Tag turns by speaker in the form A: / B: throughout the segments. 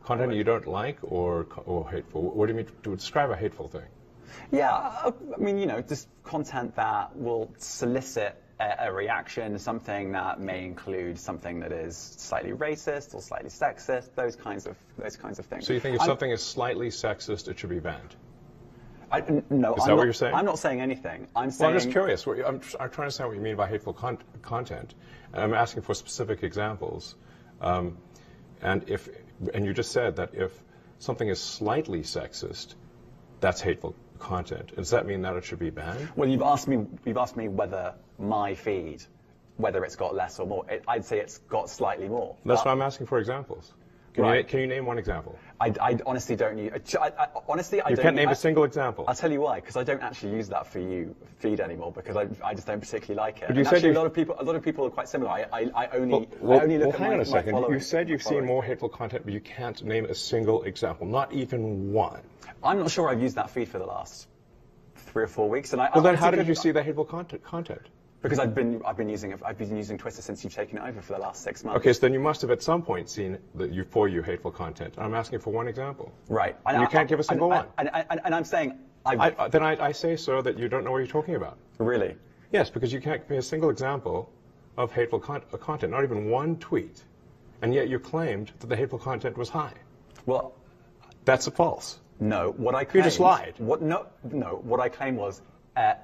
A: Content you don't like or hateful? What do you mean to describe a hateful thing?
B: Yeah, I mean, you know, just content that will solicit a reaction, something that may include something that is slightly racist or slightly sexist, those kinds of things.
A: So you think if something is slightly sexist, it should be banned?
B: No,
A: is that what you're saying?
B: I'm not saying anything. I'm saying.
A: Well, I'm just curious. I'm trying to understand what you mean by hateful content, and I'm asking for specific examples. And you just said that if something is slightly sexist, that's hateful content. Does that mean that it should be banned?
B: Well, you've asked me whether my feed, whether it's got less or more. I'd say it's got slightly more.
A: That's why I'm asking for examples. Can you name one example?
B: I honestly don't use. Honestly, I
A: you
B: don't.
A: Can't name a single example.
B: I'll tell you why. Because I don't actually use that feed anymore. Because I just don't particularly like it.
A: But you
B: and
A: said
B: actually, a lot of people are quite similar. I only look at
A: hang on a second.
B: following.
A: You said you've seen more hateful content, but you can't name a single example, not even one.
B: I'm not sure I've used that feed for the last 3 or 4 weeks. And
A: well, then how did you see that hateful content?
B: Because I've been using Twitter since you've taken it over for the last 6 months.
A: Okay, so then you must have at some point seen for you hateful content. I'm asking for one example.
B: Right.
A: And you can't give a single one.
B: And I'm saying
A: then I say, sir, that you don't know what you're talking about.
B: Really?
A: Yes, because you can't give me a single example of hateful content, not even one tweet, and yet you claimed that the hateful content was high.
B: Well,
A: that's false.
B: No, what I claimed.
A: You just lied.
B: What I claimed was.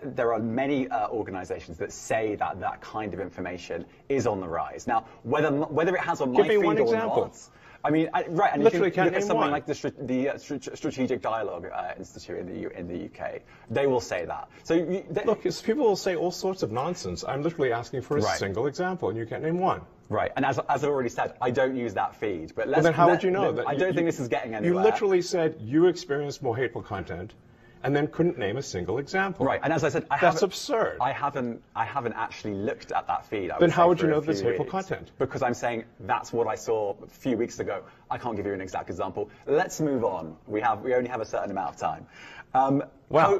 B: There are many organizations that say that kind of information is on the rise. Now, whether it has on my feed or not, I mean, right, and
A: literally
B: you can look at something
A: one.
B: like the Strategic Dialogue Institute in the UK. They will say that. So
A: look, people will say all sorts of nonsense. I'm literally asking for a single example, and you can't name one.
B: Right, and as I already said, I don't use that feed. But
A: then how would you know that?
B: I don't think this is getting anywhere.
A: You literally said you experienced more hateful content, and then couldn't name a single example.
B: Right, and as I said,
A: that's absurd.
B: I haven't actually looked at that feed.
A: Then how would you know there's hateful content?
B: Because I'm saying that's what I saw a few weeks ago. I can't give you an exact example. Let's move on. We only have a certain amount of time.
A: Wow.